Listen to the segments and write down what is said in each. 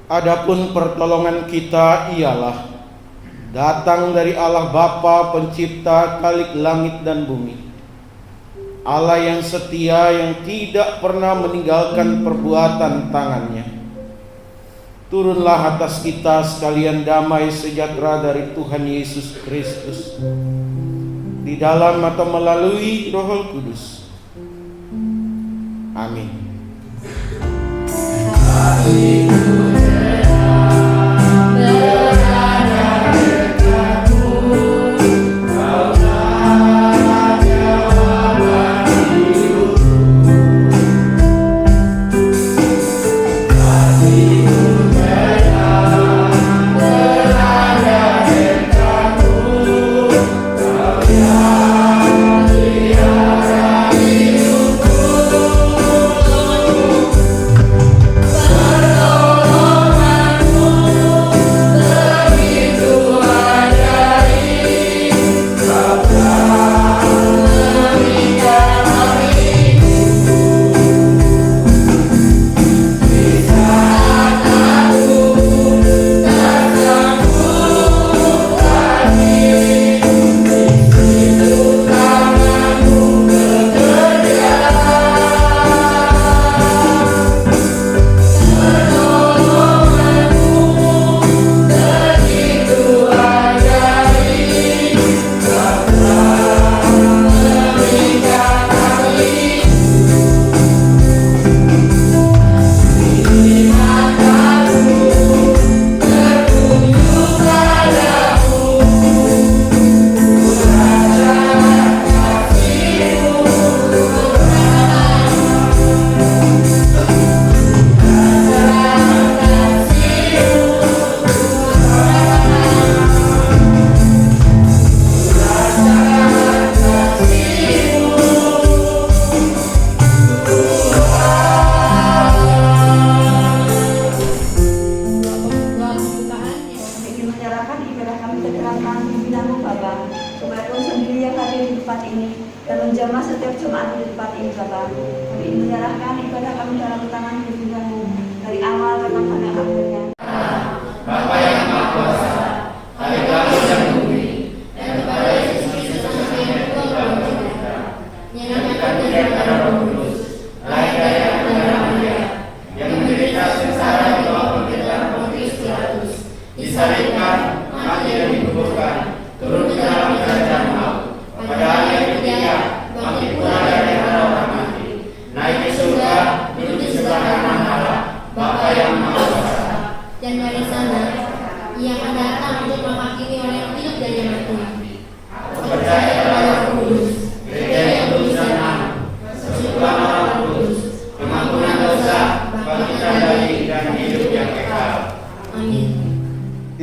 Adapun pertolongan kita ialah datang dari Allah Bapa pencipta Khalik langit dan bumi, Allah yang setia, yang tidak pernah meninggalkan perbuatan tangannya. Turunlah atas kita sekalian damai sejahtera dari Tuhan Yesus Kristus, di dalam atau melalui Roh Kudus. Amin.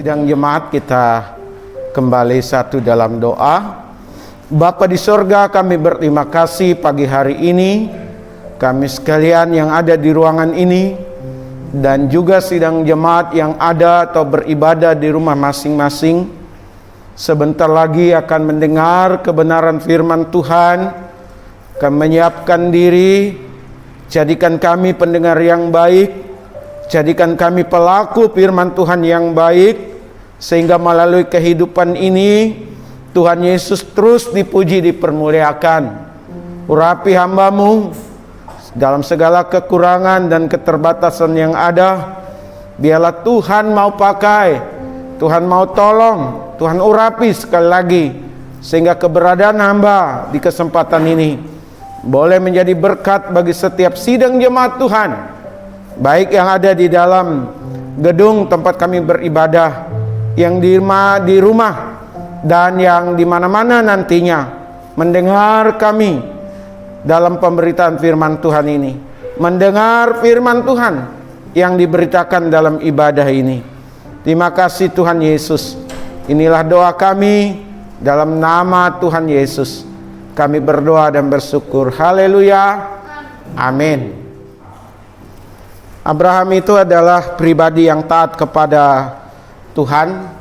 Sidang jemaat, kita kembali satu dalam doa. Bapa di sorga, kami berterima kasih pagi hari ini, kami sekalian yang ada di ruangan ini, dan juga sidang jemaat yang ada atau beribadah di rumah masing-masing, sebentar lagi akan mendengar kebenaran firman Tuhan. Kami menyiapkan diri, jadikan kami pendengar yang baik, jadikan kami pelaku firman Tuhan yang baik, sehingga melalui kehidupan ini Tuhan Yesus terus dipuji, dipermuliakan. Urapi hamba-Mu dalam segala kekurangan dan keterbatasan yang ada. Biarlah Tuhan mau pakai, Tuhan mau tolong, Tuhan urapi sekali lagi, sehingga keberadaan hamba di kesempatan ini boleh menjadi berkat bagi setiap sidang jemaat Tuhan, baik yang ada di dalam gedung tempat kami beribadah, yang di rumah, dan yang di mana-mana nantinya mendengar kami dalam pemberitaan firman Tuhan ini, mendengar firman Tuhan yang diberitakan dalam ibadah ini. Terima kasih Tuhan Yesus. Inilah doa kami dalam nama Tuhan Yesus. Kami berdoa dan bersyukur. Haleluya. Amin. Abraham itu adalah pribadi yang taat kepada Tuhan.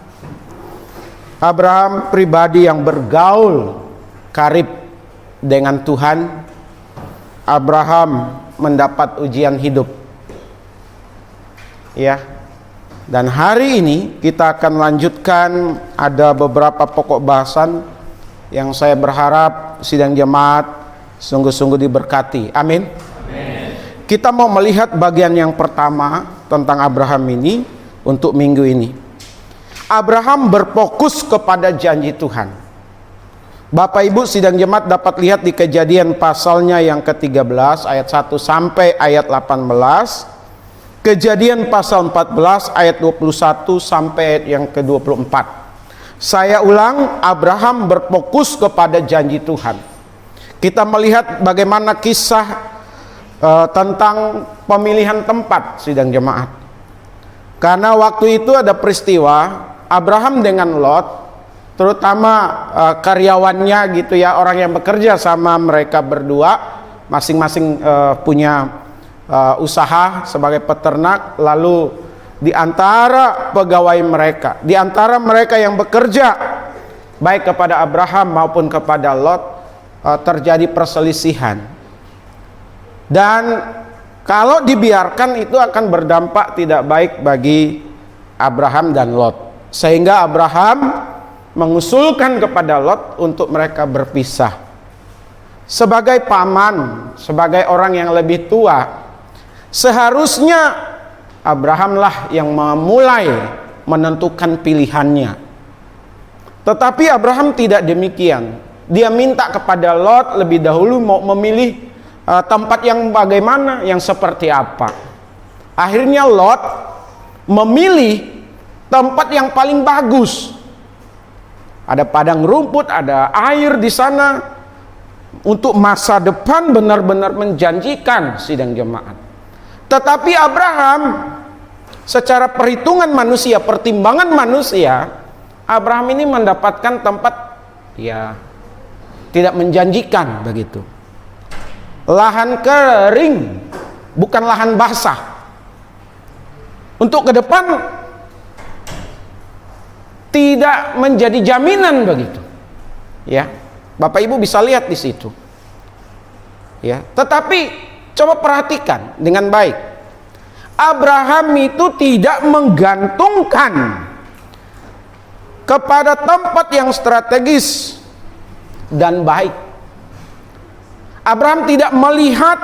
Abraham pribadi yang bergaul karib dengan Tuhan. Abraham mendapat ujian hidup. Ya. Dan hari ini kita akan lanjutkan, ada beberapa pokok bahasan yang saya berharap sidang jemaat sungguh-sungguh diberkati. Amin. Kita mau melihat bagian yang pertama tentang Abraham ini untuk minggu ini. Abraham berfokus kepada janji Tuhan. Bapak Ibu sidang jemaat dapat lihat di Kejadian pasalnya yang ke-13 ayat 1 sampai ayat 18. Kejadian pasal 14 ayat 21 sampai ayat yang ke-24. Saya ulang, Abraham berfokus kepada janji Tuhan. Kita melihat bagaimana kisah tentang pemilihan tempat sidang jemaat. Karena waktu itu ada peristiwa Abraham dengan Lot, terutama karyawannya gitu ya, orang yang bekerja sama mereka berdua, masing-masing punya usaha sebagai peternak. Lalu di antara pegawai mereka, di antara mereka yang bekerja baik kepada Abraham maupun kepada Lot, terjadi perselisihan. Dan kalau dibiarkan itu akan berdampak tidak baik bagi Abraham dan Lot, sehingga Abraham mengusulkan kepada Lot untuk mereka berpisah. Sebagai paman, sebagai orang yang lebih tua, seharusnya Abrahamlah yang memulai menentukan pilihannya. Tetapi Abraham tidak demikian. Dia minta kepada Lot lebih dahulu mau memilih tempat yang bagaimana, yang seperti apa. Akhirnya Lot memilih tempat yang paling bagus. Ada padang rumput, ada air di sana. Untuk masa depan benar-benar menjanjikan sidang jemaat. Tetapi Abraham secara perhitungan manusia, pertimbangan manusia, Abraham ini mendapatkan tempat ya tidak menjanjikan begitu. Lahan kering, bukan lahan basah. Untuk ke depan tidak menjadi jaminan begitu. Ya. Bapak Ibu bisa lihat di situ. Ya, tetapi coba perhatikan dengan baik. Abraham itu tidak menggantungkan kepada tempat yang strategis dan baik. Abraham tidak melihat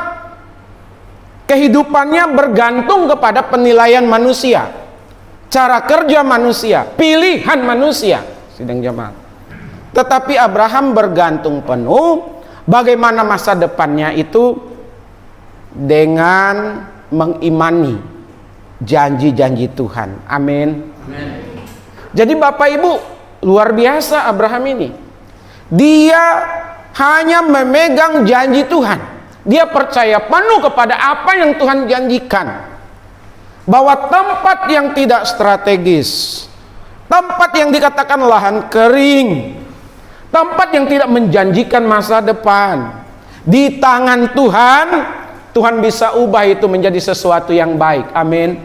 kehidupannya bergantung kepada penilaian manusia, cara kerja manusia, pilihan manusia, sidang jemaat. Tetapi Abraham bergantung penuh bagaimana masa depannya itu dengan mengimani janji-janji Tuhan. Amin. Jadi Bapak Ibu, luar biasa Abraham ini. Dia hanya memegang janji Tuhan. Dia percaya penuh kepada apa yang Tuhan janjikan. Bahwa tempat yang tidak strategis, tempat yang dikatakan lahan kering, tempat yang tidak menjanjikan masa depan, di tangan Tuhan, Tuhan bisa ubah itu menjadi sesuatu yang baik. Amin.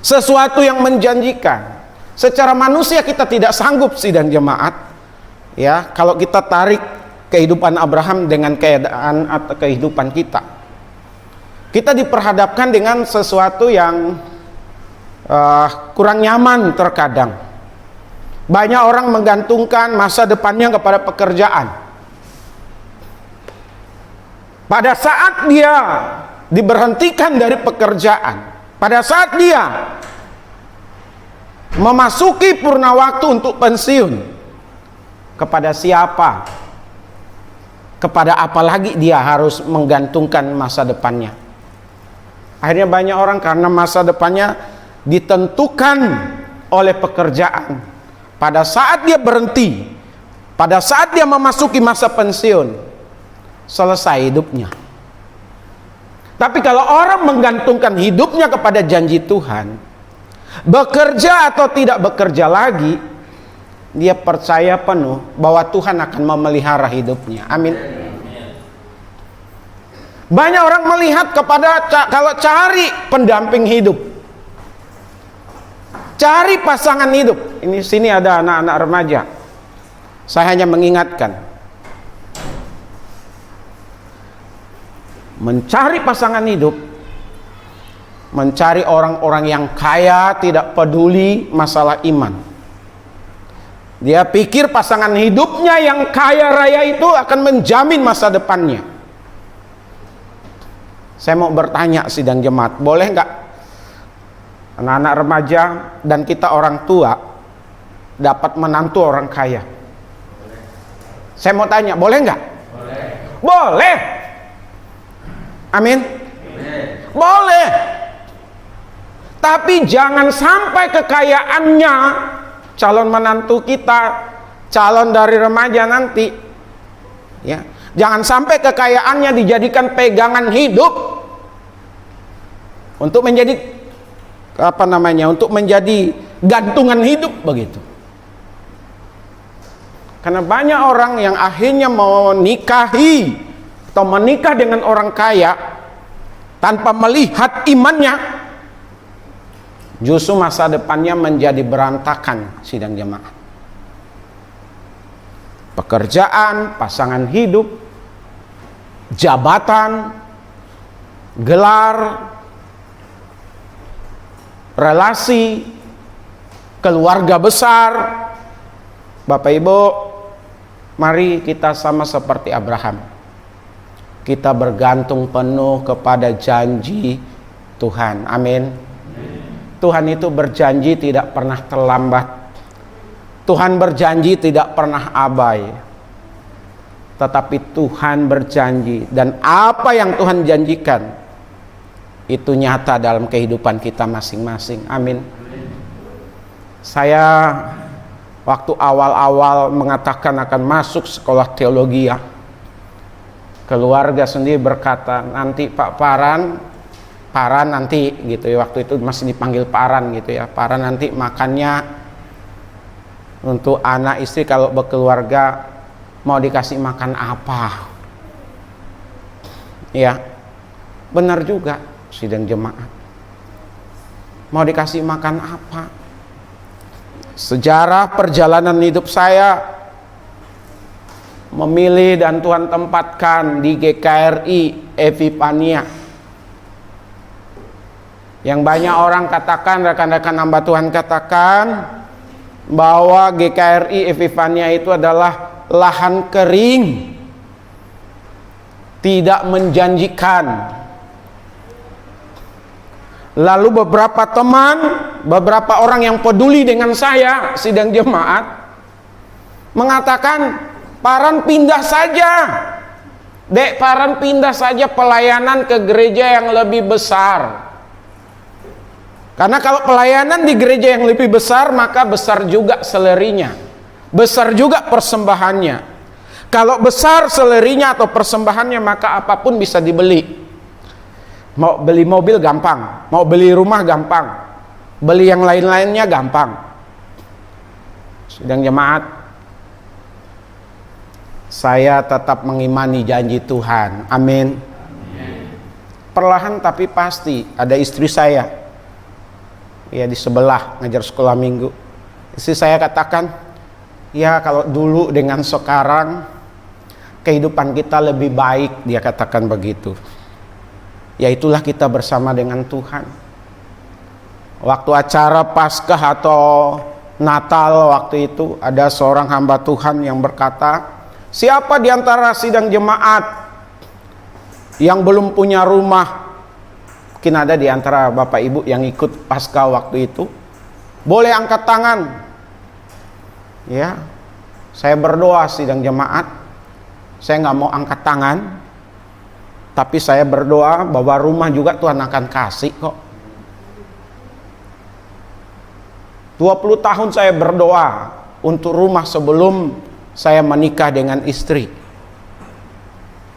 Sesuatu yang menjanjikan. Secara manusia kita tidak sanggup sidang jemaat. Ya, kalau kita tarik kehidupan Abraham dengan keadaan atau kehidupan kita. Kita diperhadapkan dengan sesuatu yang kurang nyaman terkadang. Banyak orang menggantungkan masa depannya kepada pekerjaan. Pada saat dia diberhentikan dari pekerjaan, pada saat dia memasuki purna waktu untuk pensiun, kepada siapa? Kepada apa lagi dia harus menggantungkan masa depannya? Akhirnya banyak orang karena masa depannya ditentukan oleh pekerjaan. Pada saat dia berhenti, pada saat dia memasuki masa pensiun, selesai hidupnya. Tapi kalau orang menggantungkan hidupnya kepada janji Tuhan, bekerja atau tidak bekerja lagi, dia percaya penuh bahwa Tuhan akan memelihara hidupnya. Amin. Banyak orang melihat kepada kalau cari pendamping hidup, cari pasangan hidup. Ini sini ada anak-anak remaja. Saya hanya mengingatkan, mencari pasangan hidup mencari orang-orang yang kaya, tidak peduli masalah iman. Dia pikir pasangan hidupnya yang kaya raya itu akan menjamin masa depannya. Saya mau bertanya sidang jemaat, boleh nggak anak-anak remaja dan kita orang tua dapat menantu orang kaya? Saya mau tanya, boleh nggak? Boleh. Boleh. Amin. Boleh. Tapi jangan sampai kekayaannya calon menantu kita, calon dari remaja nanti, ya, jangan sampai kekayaannya dijadikan pegangan hidup untuk menjadi untuk menjadi gantungan hidup begitu. Karena banyak orang yang akhirnya mau nikahi atau menikah dengan orang kaya tanpa melihat imannya, justru masa depannya menjadi berantakan sidang jemaat. Pekerjaan, pasangan hidup, jabatan, gelar, relasi, keluarga besar. Bapak Ibu, mari kita sama seperti Abraham. Kita bergantung penuh kepada janji Tuhan. Amin. Tuhan itu berjanji tidak pernah terlambat. Tuhan berjanji tidak pernah abai. Tetapi Tuhan berjanji, dan apa yang Tuhan janjikan itu nyata dalam kehidupan kita masing-masing. Amin. Saya waktu awal-awal mengatakan akan masuk sekolah teologi, ya, keluarga sendiri berkata, nanti Pak Paran nanti gitu ya, waktu itu masih dipanggil Paran gitu ya, Paran nanti makannya untuk anak istri kalau berkeluarga mau dikasih makan apa? Ya, benar juga sidang jemaat. Mau dikasih makan apa? Sejarah perjalanan hidup saya memilih dan Tuhan tempatkan di GKRI Epifania. Yang banyak orang katakan, rekan-rekan hamba Tuhan katakan bahwa GKRI Epifania itu adalah lahan kering, tidak menjanjikan. Lalu beberapa teman, beberapa orang yang peduli dengan saya sidang jemaat mengatakan, Paran pindah saja, Dek, Paran pindah saja pelayanan ke gereja yang lebih besar. Karena kalau pelayanan di gereja yang lebih besar, maka besar juga selerinya, besar juga persembahannya. Kalau besar selerinya atau persembahannya, maka apapun bisa dibeli. Mau beli mobil gampang, mau beli rumah gampang, beli yang lain-lainnya gampang. Sidang jemaat, saya tetap mengimani janji Tuhan. Amin. Perlahan tapi pasti ada istri saya, ya, di sebelah ngajar sekolah minggu. Istri saya katakan, ya kalau dulu dengan sekarang kehidupan kita lebih baik, dia katakan begitu. Ya itulah kita bersama dengan Tuhan. Waktu acara Paskah atau Natal waktu itu, ada seorang hamba Tuhan yang berkata, siapa di antara sidang jemaat yang belum punya rumah? Mungkin ada di antara Bapak Ibu yang ikut Paskah waktu itu, boleh angkat tangan. Ya, saya berdoa sidang jemaat, saya nggak mau angkat tangan, tapi saya berdoa bahwa rumah juga Tuhan akan kasih kok. 20 tahun saya berdoa untuk rumah sebelum saya menikah dengan istri.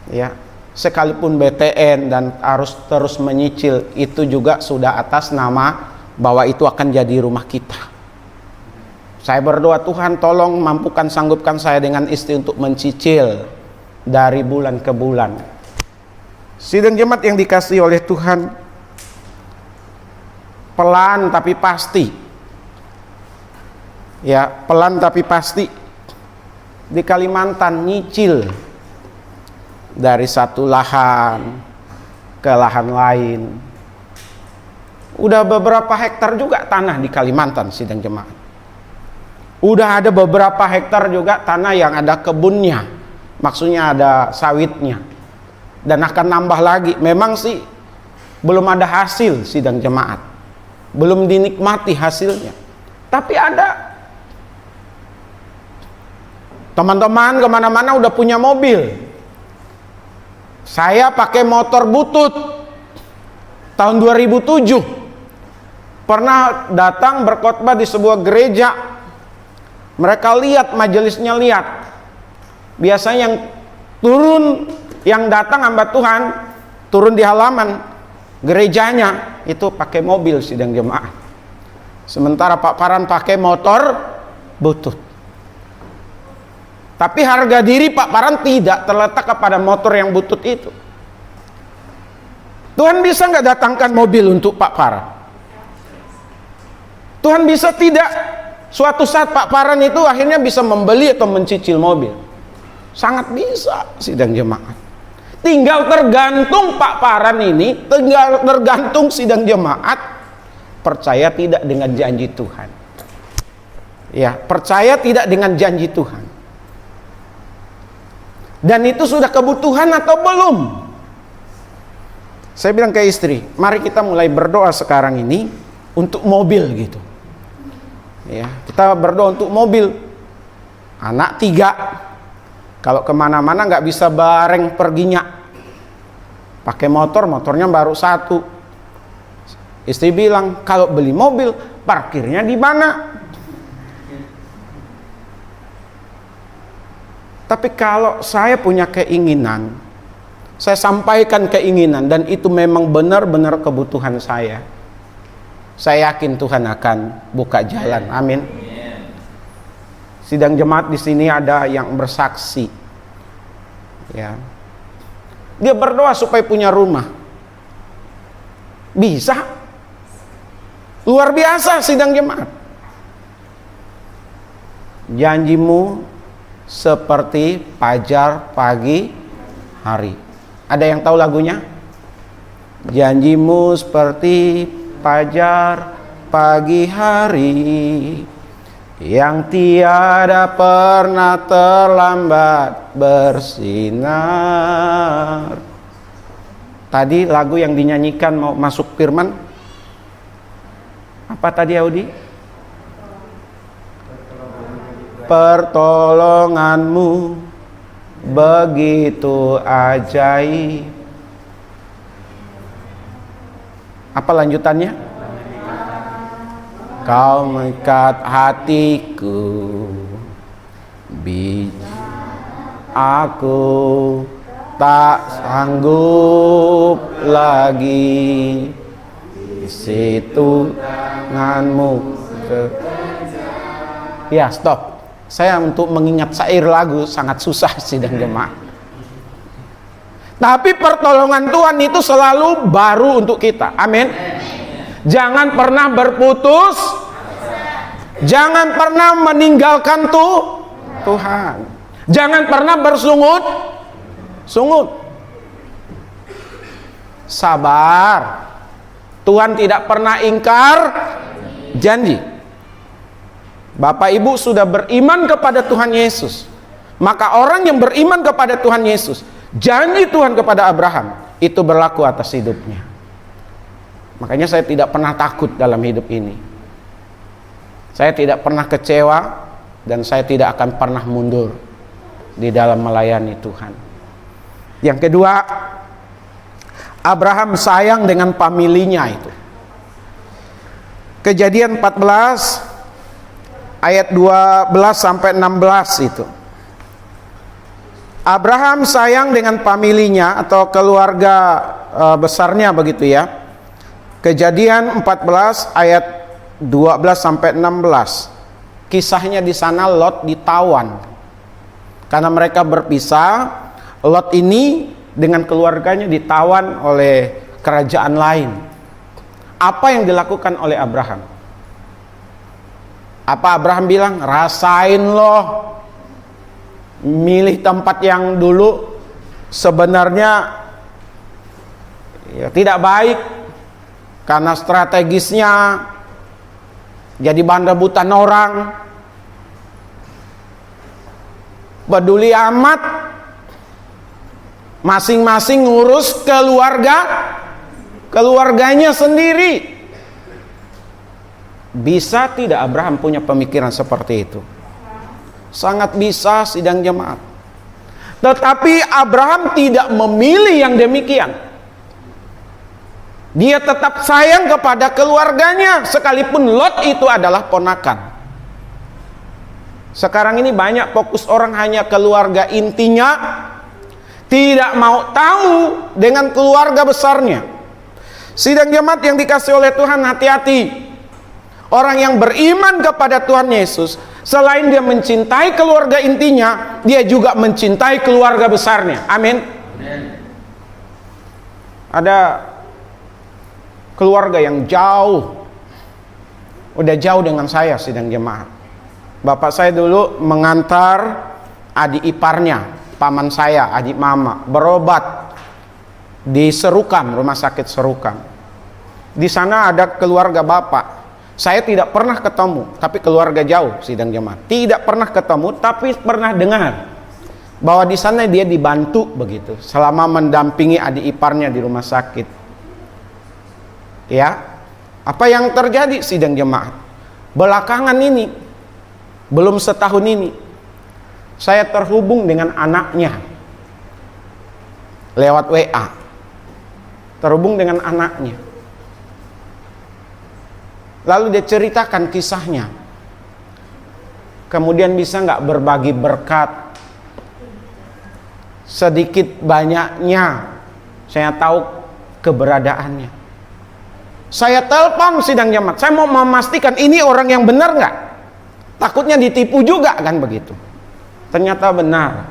Ya, sekalipun BTN dan harus terus menyicil, itu juga sudah atas nama bahwa itu akan jadi rumah kita. Saya berdoa, Tuhan tolong mampukan, sanggupkan saya dengan istri untuk mencicil dari bulan ke bulan. Sidang jemaat yang dikasihi oleh Tuhan, pelan tapi pasti, ya, pelan tapi pasti. Di Kalimantan nyicil dari satu lahan ke lahan lain, Udah beberapa hektar juga tanah di Kalimantan sidang jemaat. Udah ada beberapa hektar juga tanah yang ada kebunnya, maksudnya ada sawitnya, dan akan nambah lagi. Memang sih belum ada hasil sidang jemaat, belum dinikmati hasilnya, tapi ada. Teman-teman kemana-mana udah punya mobil. Saya pakai motor butut tahun 2007. Pernah datang berkhotbah di sebuah gereja. Mereka lihat majelisnya, lihat. Biasanya yang turun, yang datang hamba Tuhan, turun di halaman gerejanya, itu pakai mobil sidang jemaat. Sementara Pak Paran pakai motor butut. Tapi harga diri Pak Paran tidak terletak kepada motor yang butut itu. Tuhan bisa nggak datangkan mobil untuk Pak Paran? Tuhan bisa tidak? Suatu saat Pak Paran itu akhirnya bisa membeli atau mencicil mobil. Sangat bisa sidang jemaat. Tinggal tergantung Pak Paran ini, tinggal tergantung sidang jemaat percaya tidak dengan janji Tuhan. Ya, percaya tidak dengan janji Tuhan. Dan itu sudah kebutuhan atau belum? Saya bilang ke istri, mari kita mulai berdoa sekarang ini untuk mobil gitu. Ya, kita berdoa untuk mobil. Anak 3, kalau kemana-mana nggak bisa bareng perginya. Pakai motor, motornya baru 1. Istri bilang, kalau beli mobil, parkirnya di mana? Tapi kalau saya punya keinginan, saya sampaikan keinginan, dan itu memang benar-benar kebutuhan saya yakin Tuhan akan buka jalan. Amin. Sidang jemaat di sini ada yang bersaksi. Ya. Dia berdoa supaya punya rumah. Bisa. Luar biasa sidang jemaat. Janjimu seperti fajar pagi hari. Ada yang tahu lagunya? Janjimu seperti fajar pagi hari, yang tiada pernah terlambat bersinar. Tadi lagu yang dinyanyikan mau masuk firman apa tadi Audi? Pertolonganmu begitu ajaib. Apa lanjutannya? Kau mengikat hatiku, aku tak sanggup lagi di situ tanganmu. Ya, stop. Saya untuk mengingat syair lagu sangat susah sidang jemaat. Tapi pertolongan Tuhan itu selalu baru untuk kita. Amin. Jangan pernah berputus. Jangan pernah meninggalkan Tuhan. Jangan pernah bersungut. Sabar. Tuhan tidak pernah ingkar janji. Bapak Ibu sudah beriman kepada Tuhan Yesus. Maka orang yang beriman kepada Tuhan Yesus, janji Tuhan kepada Abraham itu berlaku atas hidupnya. Makanya saya tidak pernah takut dalam hidup ini. Saya tidak pernah kecewa, dan saya tidak akan pernah mundur di dalam melayani Tuhan. Yang kedua, Abraham sayang dengan familinya itu. Kejadian 14 ayat 12 sampai 16 itu. Abraham sayang dengan familinya atau keluarga besarnya begitu ya. Kejadian 14 ayat 12 sampai 16. Kisahnya di sana Lot ditawan. Karena mereka berpisah, Lot ini dengan keluarganya ditawan oleh kerajaan lain. Apa yang dilakukan oleh Abraham? Apa Abraham bilang? Rasain loh. Milih tempat yang dulu sebenarnya ya, tidak baik. karena strategisnya jadi bahan rebutan orang, peduli amat, masing-masing ngurus keluarganya sendiri. Bisa tidak Abraham punya pemikiran seperti itu? Sangat bisa, sidang jemaat. Tetapi Abraham tidak memilih yang demikian. Dia tetap sayang kepada keluarganya, sekalipun Lot itu adalah ponakan. Sekarang ini banyak fokus orang hanya keluarga intinya, tidak mau tahu dengan keluarga besarnya. Sidang jemaat yang dikasih oleh Tuhan, hati-hati. Orang yang beriman kepada Tuhan Yesus, selain dia mencintai keluarga intinya, dia juga mencintai keluarga besarnya. Amin. Ada keluarga yang jauh, udah jauh dengan saya, sidang jemaat. Bapak saya dulu mengantar adik iparnya, paman saya, adik mama, berobat di Serukam, rumah sakit Serukam. Di sana ada keluarga bapak. Saya tidak pernah ketemu, tapi keluarga jauh, sidang jemaat. Tidak pernah ketemu, tapi pernah dengar bahwa di sana dia dibantu begitu, selama mendampingi adik iparnya di rumah sakit. Ya, apa yang terjadi, sidang jemaat? Belakangan ini, belum setahun ini, saya terhubung dengan anaknya lewat WA. Terhubung dengan anaknya. Lalu dia ceritakan kisahnya. Kemudian bisa nggak berbagi berkat? Sedikit banyaknya saya tahu keberadaannya. Saya telepon, sidang jemaat. Saya mau memastikan ini orang yang benar nggak? Takutnya ditipu juga kan begitu. Ternyata benar.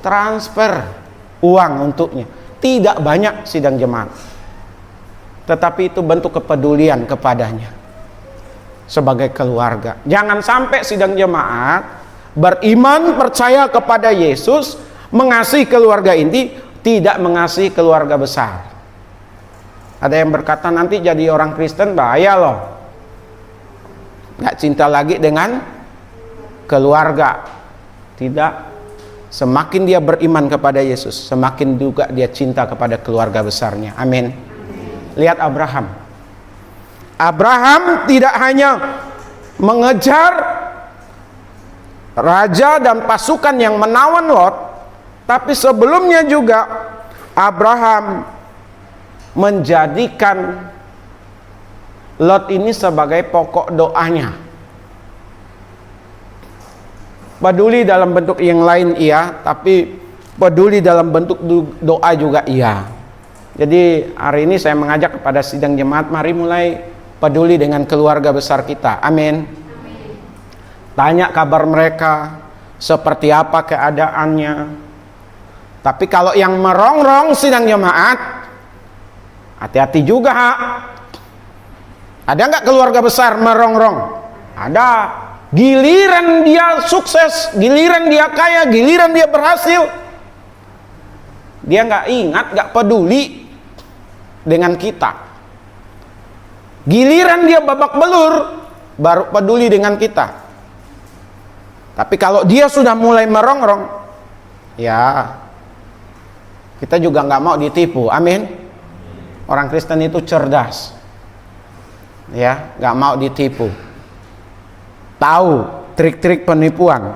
Transfer uang untuknya. Tidak banyak, sidang jemaat. Tetapi itu bentuk kepedulian kepadanya sebagai keluarga. Jangan sampai, sidang jemaat, beriman, percaya kepada Yesus, mengasihi keluarga inti, tidak mengasihi keluarga besar. Ada yang berkata nanti jadi orang Kristen bahaya loh, nggak cinta lagi dengan keluarga. Tidak, semakin dia beriman kepada Yesus, semakin juga dia cinta kepada keluarga besarnya. Amin. Lihat Abraham. Abraham tidak hanya mengejar raja dan pasukan yang menawan Lot, tapi sebelumnya juga Abraham menjadikan Lot ini sebagai pokok doanya. Peduli dalam bentuk yang lain iya, tapi peduli dalam bentuk doa juga iya. Jadi hari ini saya mengajak kepada sidang jemaat, mari mulai peduli dengan keluarga besar kita. Amin. Tanya kabar mereka, seperti apa keadaannya. Tapi kalau yang merongrong, sidang jemaat, hati-hati juga. Ada nggak keluarga besar merongrong? Ada. Giliran dia sukses, giliran dia kaya, giliran dia berhasil, dia nggak ingat, nggak peduli dengan kita. Giliran dia babak belur, baru peduli dengan kita. Tapi kalau dia sudah mulai merongrong, ya kita juga nggak mau ditipu. Amin. Orang Kristen itu cerdas, ya, nggak mau ditipu, tahu trik-trik penipuan.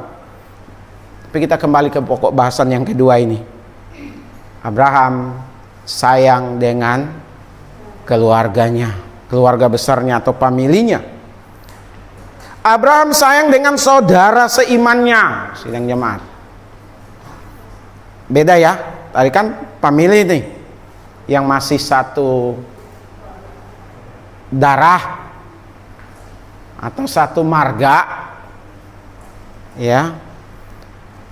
Tapi kita kembali ke pokok bahasan yang kedua ini. Abraham sayang dengan keluarganya, keluarga besarnya atau familinya. Abraham sayang dengan saudara seimannya, sidang jemaat. Beda ya, tadi kan famili nih, yang masih satu darah atau satu marga, ya.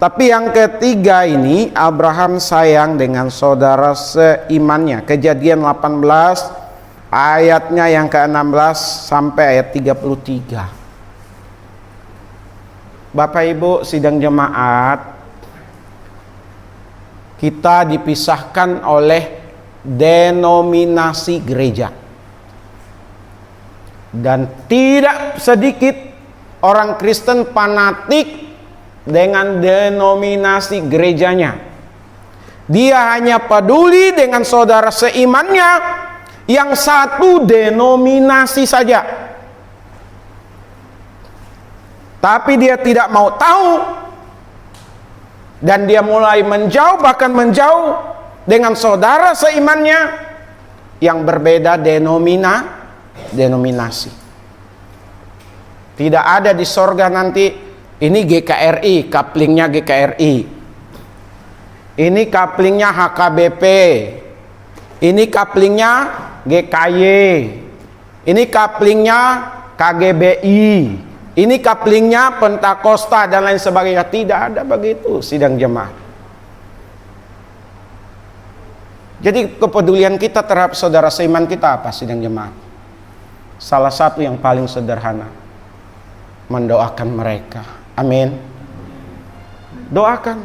Tapi yang ketiga ini, Abraham sayang dengan saudara seimannya. Kejadian 18 ayatnya yang ke-16 sampai ayat 33. Bapak Ibu sidang jemaat, kita dipisahkan oleh denominasi gereja. Dan tidak sedikit orang Kristen fanatik dengan denominasi gerejanya. Dia hanya peduli dengan saudara seimannya yang satu denominasi saja. Tapi dia tidak mau tahu, dan dia mulai menjauh, bahkan menjauh dengan saudara seimannya yang berbeda denominasi. Tidak ada di sorga nanti, ini GKRI, kaplingnya GKRI, ini kaplingnya HKBP, ini kaplingnya GKY, ini kaplingnya KGBI, ini kaplingnya Pentakosta dan lain sebagainya. Tidak ada begitu sidang jemaat. Jadi kepedulian kita terhadap saudara seiman kita apa sidang jemaat? Salah satu yang paling sederhana, mendoakan mereka. Amin. Doakan.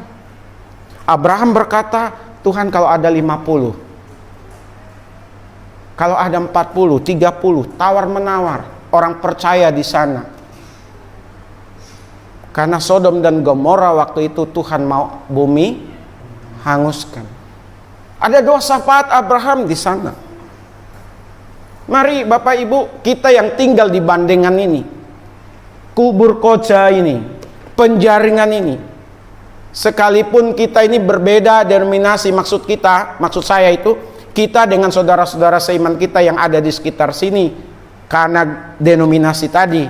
Abraham berkata, Tuhan kalau ada 50, kalau ada 40, 30, tawar menawar, orang percaya di sana. Karena Sodom dan Gomora waktu itu Tuhan mau bumi hanguskan. Ada doa syafaat Abraham di sana. Mari Bapak Ibu, kita yang tinggal di Bandengan ini, Kubur Koja ini, Penjaringan ini, sekalipun kita ini berbeda denominasi, maksud saya itu, kita dengan saudara-saudara seiman kita yang ada di sekitar sini, karena denominasi tadi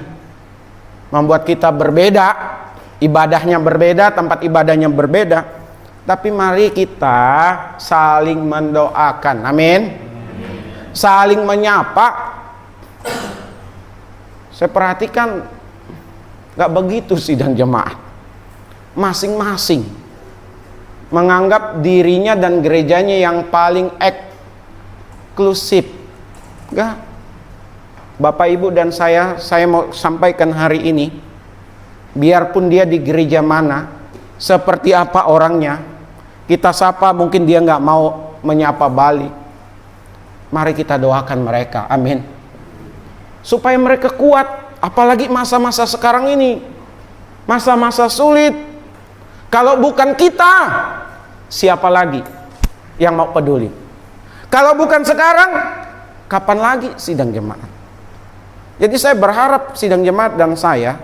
membuat kita berbeda, ibadahnya berbeda, tempat ibadahnya berbeda. Tapi mari kita saling mendoakan. Amin. Saling menyapa. Saya perhatikan gak begitu sidang jemaat. Masing-masing menganggap dirinya dan gerejanya yang paling eksklusif. Gak. Bapak Ibu dan saya mau sampaikan hari ini, biarpun dia di gereja mana, seperti apa orangnya, kita sapa mungkin dia nggak mau menyapa balik. Mari kita doakan mereka, amin. Supaya mereka kuat, apalagi masa-masa sekarang ini, masa-masa sulit. Kalau bukan kita, siapa lagi yang mau peduli? Kalau bukan sekarang, kapan lagi sidang jemaat? Jadi saya berharap sidang jemaat dan saya,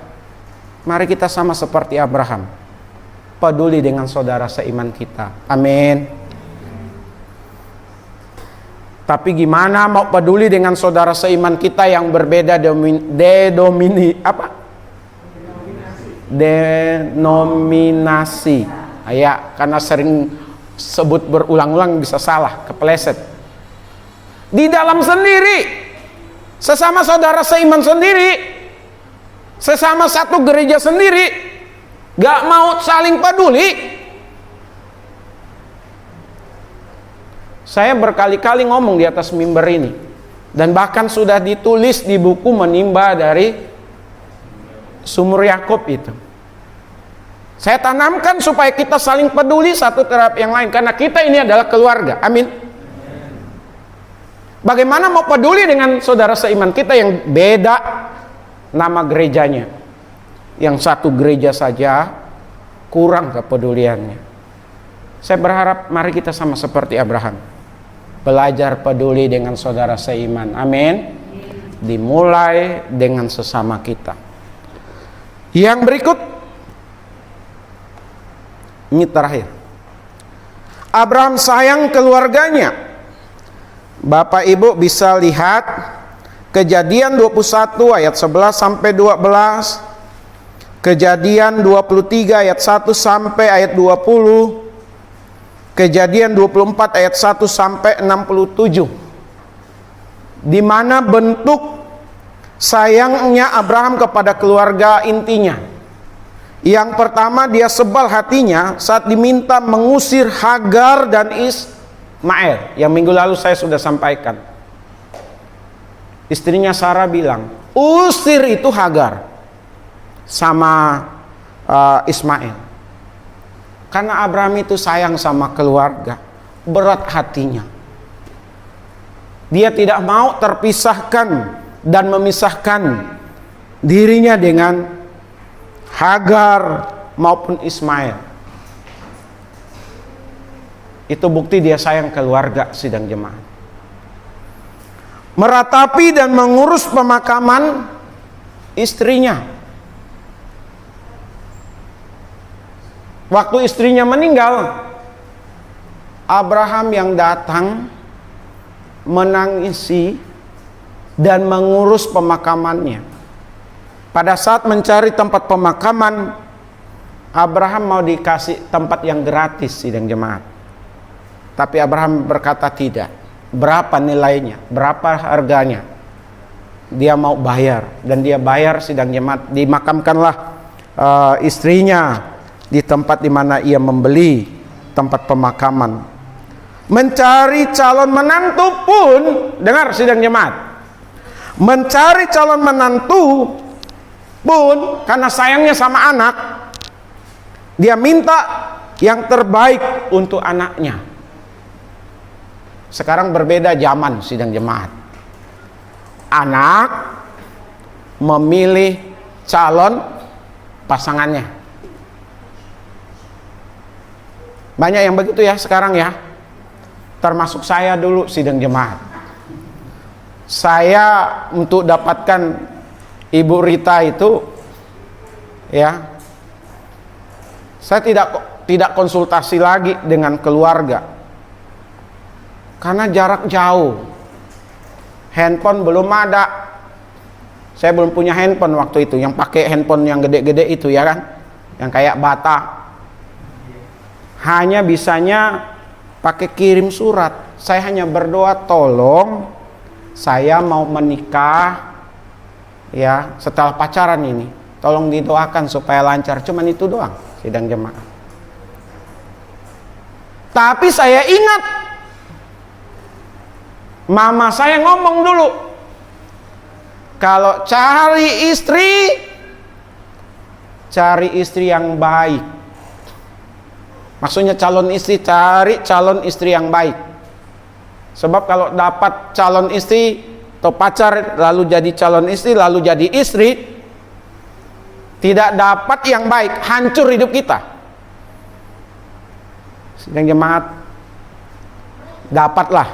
mari kita sama seperti Abraham, peduli dengan saudara seiman kita. Amin. Tapi gimana mau peduli dengan saudara seiman kita yang berbeda denominasi. Ya, karena sering sebut berulang-ulang bisa salah, kepeleset. Di dalam sendiri, sesama saudara seiman sendiri, sesama satu gereja sendiri, gak mau saling peduli. Saya berkali-kali ngomong di atas mimbar ini, dan bahkan sudah ditulis di buku Menimba dari Sumur Yakub itu. Saya tanamkan supaya kita saling peduli satu terhadap yang lain, karena kita ini adalah keluarga. Amin. Bagaimana mau peduli dengan saudara seiman kita yang beda nama gerejanya? Yang satu gereja saja kurang kepeduliannya. Saya berharap mari kita sama seperti Abraham, belajar peduli dengan saudara seiman. Amin. Dimulai dengan sesama kita. Yang berikut, ini terakhir. Abraham sayang keluarganya. Bapak Ibu bisa lihat Kejadian 21 ayat 11 sampai 12, Kejadian 23 ayat 1 sampai ayat 20, Kejadian 24 ayat 1 sampai 67, di mana bentuk sayangnya Abraham kepada keluarga intinya. Yang pertama, dia sebal hatinya saat diminta mengusir Hagar dan Ismail, yang minggu lalu saya sudah sampaikan. Istrinya Sarah bilang, usir itu Hagar sama Ismail. Karena Abraham itu sayang sama keluarga, berat hatinya. Dia tidak mau terpisahkan dan memisahkan dirinya dengan Hagar maupun Ismail. Itu bukti dia sayang keluarga, sidang jemaat. Meratapi dan mengurus pemakaman istrinya. Waktu istrinya meninggal, Abraham yang datang menangisi dan mengurus pemakamannya. Pada saat mencari tempat pemakaman, Abraham mau dikasih tempat yang gratis, sidang jemaat. Tapi Abraham berkata tidak. Berapa nilainya? Berapa harganya? Dia mau bayar, dan dia bayar, sidang jemaat. Dimakamkanlah istrinya di tempat di mana ia membeli tempat pemakaman. Mencari calon menantu pun, dengar sidang jemaat, mencari calon menantu pun karena sayangnya sama anak, dia minta yang terbaik untuk anaknya. Sekarang berbeda zaman, sidang jemaat. Anak memilih calon pasangannya. Banyak yang begitu ya sekarang ya. Termasuk saya dulu, sidang jemaat. Saya untuk dapatkan Ibu Rita itu, ya, saya tidak konsultasi lagi dengan keluarga karena jarak jauh. Handphone belum ada. Saya belum punya handphone waktu itu, yang pakai handphone yang gede-gede itu ya kan, yang kayak Bata. Hanya bisanya pakai kirim surat. Saya hanya berdoa, tolong saya mau menikah ya setelah pacaran ini, tolong didoakan supaya lancar. Cuman itu doang, sidang jemaat. Tapi saya ingat mama saya ngomong dulu, kalau cari istri yang baik. Maksudnya calon istri, cari calon istri yang baik. Sebab kalau dapat calon istri atau pacar lalu jadi calon istri, lalu jadi istri, tidak dapat yang baik, hancur hidup kita. Sidang jemaat, dapatlah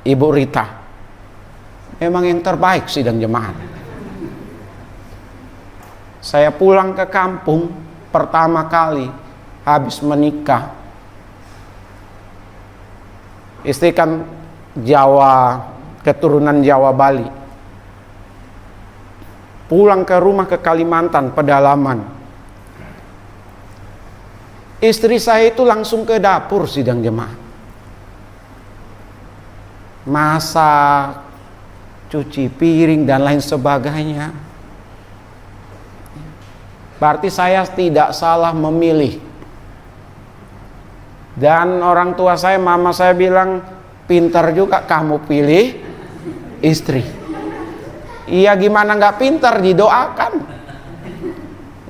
Ibu Rita. Memang yang terbaik, sidang jemaat. Saya pulang ke kampung pertama kali habis menikah. Istri kan Jawa, keturunan Jawa Bali. Pulang ke rumah ke Kalimantan, pedalaman. Istri saya itu langsung ke dapur, sidang jemaat. Masak, cuci piring dan lain sebagainya. Berarti saya tidak salah memilih. Dan orang tua saya, mama saya bilang, pintar juga kamu pilih istri. Iya, gimana nggak pintar, didoakan.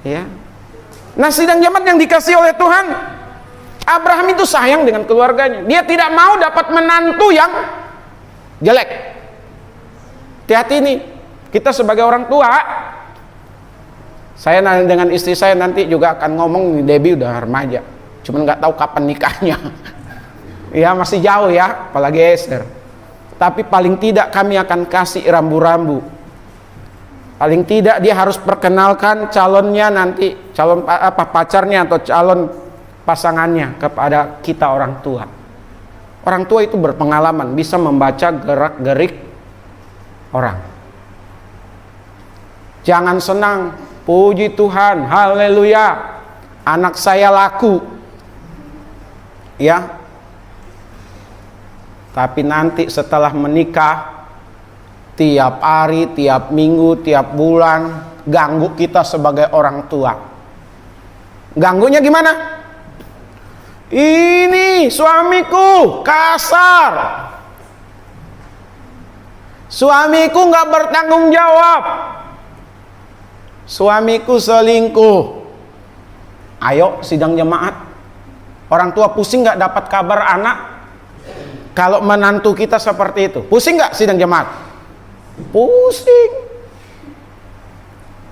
Ya. Nah, sidang jemaat yang dikasih oleh Tuhan, Abraham itu sayang dengan keluarganya. Dia tidak mau dapat menantu yang jelek. Hati-hati nih, kita sebagai orang tua. Saya dengan istri saya nanti juga akan ngomong, Debbie udah remaja, cuman nggak tahu kapan nikahnya. Ya masih jauh ya, apalagi Esther. Tapi paling tidak kami akan kasih rambu-rambu. Paling tidak dia harus perkenalkan calonnya nanti, calon pacarnya atau calon pasangannya kepada kita orang tua. Orang tua itu berpengalaman, bisa membaca gerak-gerik orang. Jangan senang, puji Tuhan, haleluya, anak saya laku. Ya. Tapi nanti setelah menikah, tiap hari, tiap minggu, tiap bulan ganggu kita sebagai orang tua. Ganggunya gimana? Ini suamiku kasar, suamiku nggak bertanggung jawab, suamiku selingkuh. Ayo sidang jemaat, orang tua pusing nggak dapat kabar anak kalau menantu kita seperti itu? Pusing nggak sidang jemaat? Pusing.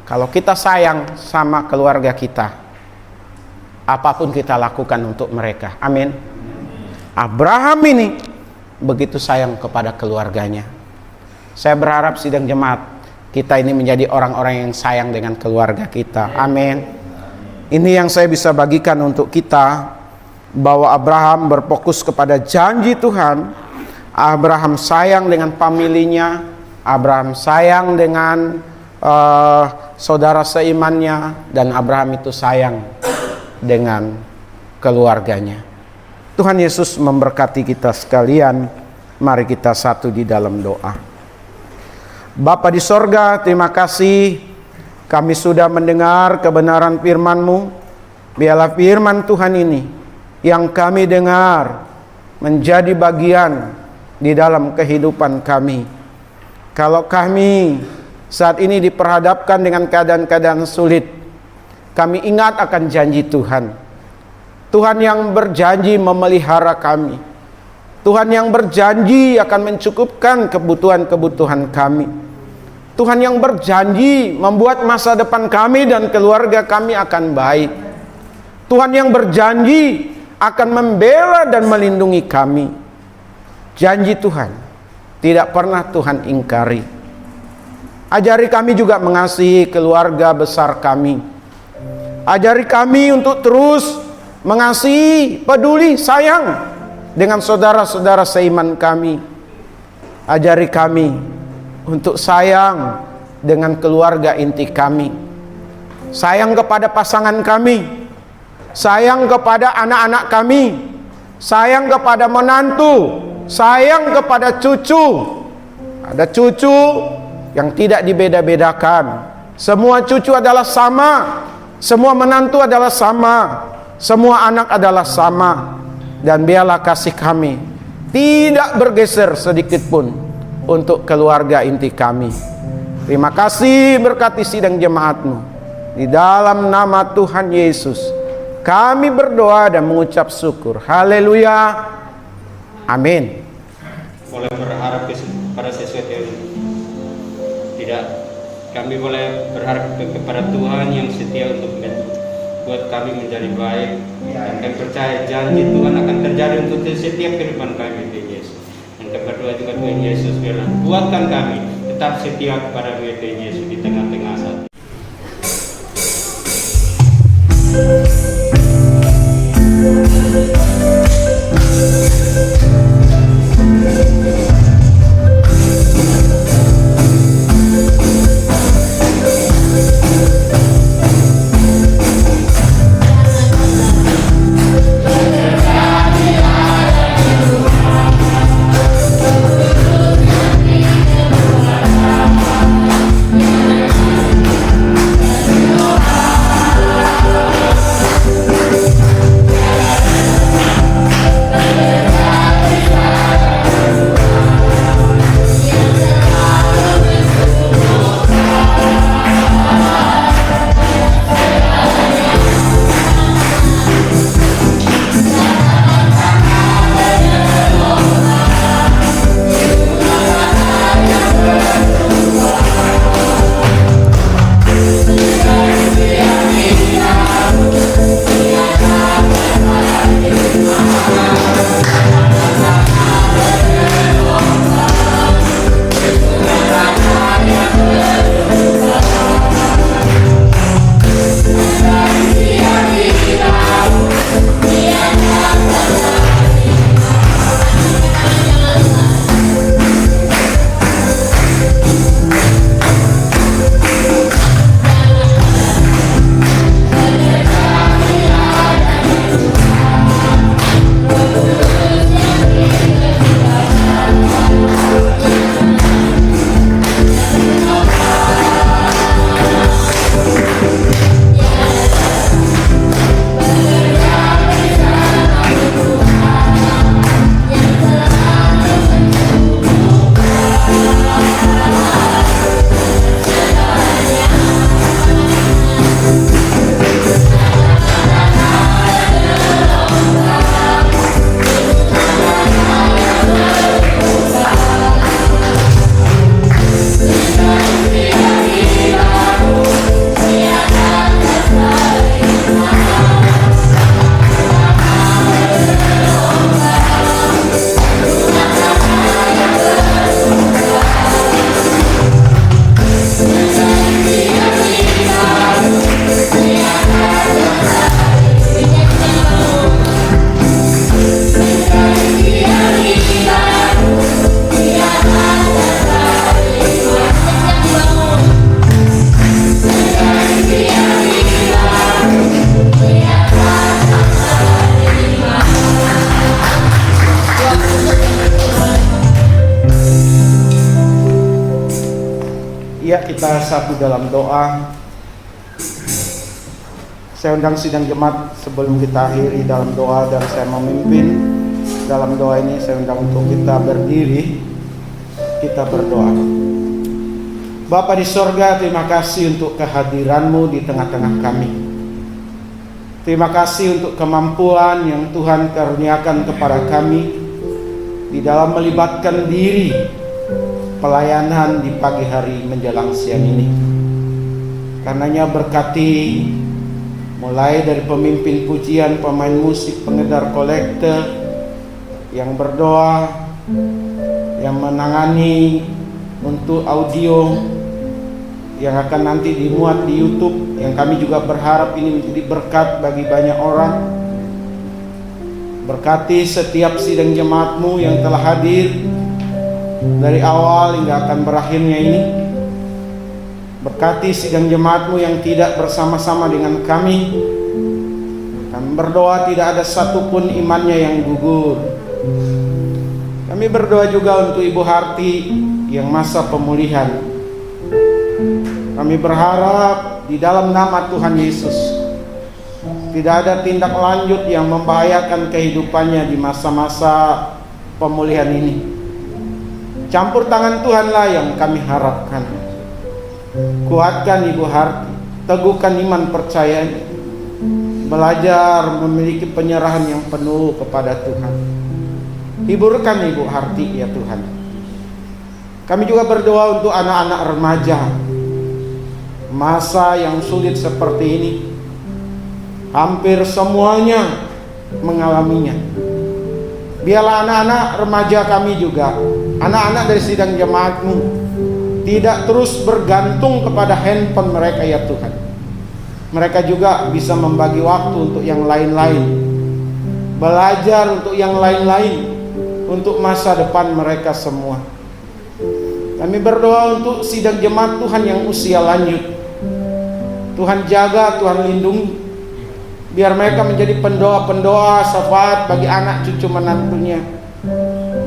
Kalau kita sayang sama keluarga kita, apapun kita lakukan untuk mereka. Amin. Abraham ini begitu sayang kepada keluarganya. Saya berharap sidang jemaat kita ini menjadi orang-orang yang sayang dengan keluarga kita. Amin. Ini yang saya bisa bagikan untuk kita, bahwa Abraham berfokus kepada janji Tuhan. Abraham sayang dengan familinya, Abraham sayang dengan saudara seimannya, dan Abraham itu sayang dengan keluarganya. Tuhan Yesus memberkati kita sekalian. Mari kita satu di dalam doa. Bapa di sorga, terima kasih kami sudah mendengar kebenaran firman-Mu. Biarlah firman Tuhan ini yang kami dengar menjadi bagian di dalam kehidupan kami. Kalau kami saat ini diperhadapkan dengan keadaan-keadaan sulit, kami ingat akan janji Tuhan. Tuhan yang berjanji memelihara kami. Tuhan yang berjanji akan mencukupkan kebutuhan-kebutuhan kami. Tuhan yang berjanji membuat masa depan kami dan keluarga kami akan baik. Tuhan yang berjanji akan membela dan melindungi kami. Janji Tuhan tidak pernah Tuhan ingkari. Ajari kami juga mengasihi keluarga besar kami. Ajari kami untuk terus mengasihi, peduli, sayang dengan saudara-saudara seiman kami. Ajari kami untuk sayang dengan keluarga inti kami. Sayang kepada pasangan kami. Sayang kepada anak-anak kami. Sayang kepada menantu. Sayang kepada cucu. Ada cucu yang tidak dibeda-bedakan. Semua cucu adalah sama. Semua menantu adalah sama. Semua anak adalah sama. Dan biarlah kasih kami tidak bergeser sedikit pun untuk keluarga inti kami. Terima kasih, berkati sidang jemaat-Mu. Di dalam nama Tuhan Yesus kami berdoa dan mengucap syukur. Haleluya. Amin. Boleh berharap pada sesuatu yang tidak. Kami boleh berharap kepada Tuhan yang setia untuk buat kami menjadi baik. Dan kami percaya janji Tuhan akan terjadi untuk setiap kehidupan kami, Tuhan Yesus. Dan kedua juga Tuhan Yesus bilang, buatkan kami tetap setia kepada Tuhan Yesus di tengah-tengah saat. kita satu dalam doa. Saya undang sidang jemaat sebelum kita akhiri dalam doa dan saya memimpin dalam doa ini. Saya undang untuk kita berdiri, kita berdoa. Bapa di sorga, terima kasih untuk kehadiran-Mu di tengah-tengah kami. Terima kasih untuk kemampuan yang Tuhan karuniakan kepada kami di dalam melibatkan diri pelayanan di pagi hari menjelang siang ini. Karenanya berkati mulai dari pemimpin pujian, pemain musik, pengedar kolekte yang berdoa, yang menangani untuk audio yang akan nanti dimuat di YouTube, yang kami juga berharap ini menjadi berkat bagi banyak orang. Berkati setiap sidang jemaat-Mu yang telah hadir dari awal hingga akan berakhirnya ini. Berkati sidang jemaat-Mu yang tidak bersama-sama dengan kami. Kami berdoa tidak ada satupun imannya yang gugur. Kami berdoa juga untuk Ibu Harti yang masa pemulihan. Kami berharap di dalam nama Tuhan Yesus tidak ada tindak lanjut yang membahayakan kehidupannya di masa-masa pemulihan ini. Campur tangan Tuhanlah yang kami harapkan. Kuatkan Ibu Harti, teguhkan iman percayanya, belajar memiliki penyerahan yang penuh kepada Tuhan. Hiburkan Ibu Harti ya Tuhan. Kami juga berdoa untuk anak-anak remaja. Masa yang sulit seperti ini hampir semuanya mengalaminya. Biarlah anak-anak remaja kami juga, anak-anak dari sidang jemaat-Mu, tidak terus bergantung kepada handphone mereka ya Tuhan. Mereka juga bisa membagi waktu untuk yang lain-lain, belajar untuk yang lain-lain, untuk masa depan mereka semua. Kami berdoa untuk sidang jemaat Tuhan yang usia lanjut. Tuhan jaga, Tuhan lindungi. Biar mereka menjadi pendoa-pendoa syafaat bagi anak cucu menantunya.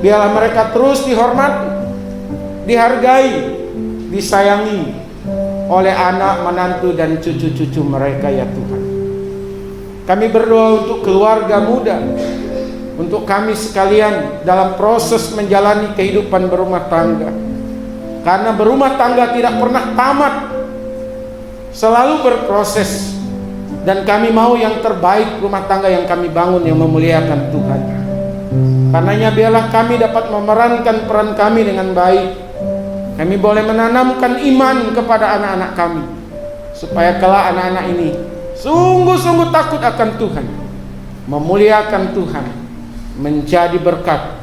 Biarlah mereka terus dihormati, dihargai, disayangi oleh anak, menantu dan cucu-cucu mereka ya Tuhan. Kami berdoa untuk keluarga muda, untuk kami sekalian dalam proses menjalani kehidupan berumah tangga. Karena berumah tangga tidak pernah tamat, selalu berproses. Dan kami mau yang terbaik rumah tangga yang kami bangun yang memuliakan Tuhan. Karenanya biarlah kami dapat memerankan peran kami dengan baik. Kami boleh menanamkan iman kepada anak-anak kami, supaya kelak anak-anak ini sungguh-sungguh takut akan Tuhan, memuliakan Tuhan, menjadi berkat,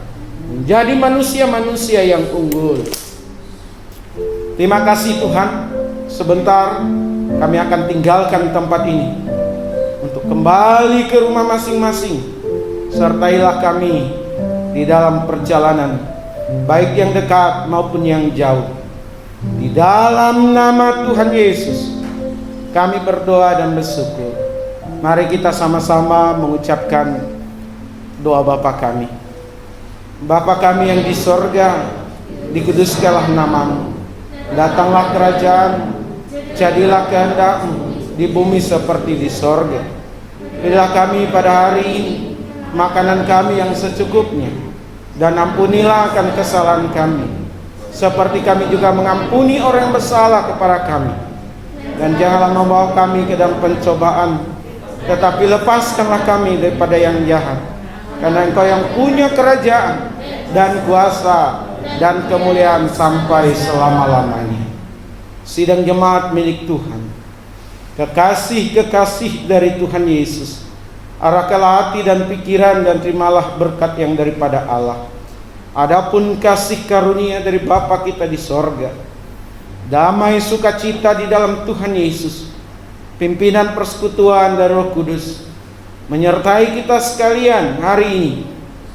menjadi manusia-manusia yang unggul. Terima kasih Tuhan. Sebentar kami akan tinggalkan tempat ini untuk kembali ke rumah masing-masing. Sertailah kami di dalam perjalanan, baik yang dekat maupun yang jauh. Di dalam nama Tuhan Yesus kami berdoa dan bersyukur. Mari kita sama-sama mengucapkan doa Bapa kami. Bapa kami yang di sorga, dikuduskanlah namamu. Datanglah kerajaan, jadilah kehendak-Mu di bumi seperti di sorga. Berilah kami pada hari ini makanan kami yang secukupnya, dan ampunilah akan kesalahan kami, seperti kami juga mengampuni orang yang bersalah kepada kami. Dan janganlah membawa kami ke dalam pencobaan, tetapi lepaskanlah kami daripada yang jahat. Karena Engkau yang punya kerajaan dan kuasa dan kemuliaan sampai selama-lamanya. Sidang jemaat milik Tuhan, kekasih-kekasih dari Tuhan Yesus, arahkanlah hati dan pikiran dan terimalah berkat yang daripada Allah. Adapun kasih karunia dari Bapa kita di sorga, damai sukacita di dalam Tuhan Yesus, pimpinan persekutuan dari Roh Kudus, menyertai kita sekalian hari ini,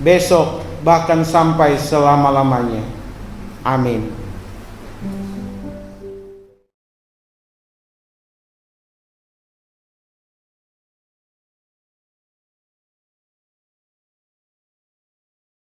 besok, bahkan sampai selama-lamanya. Amin.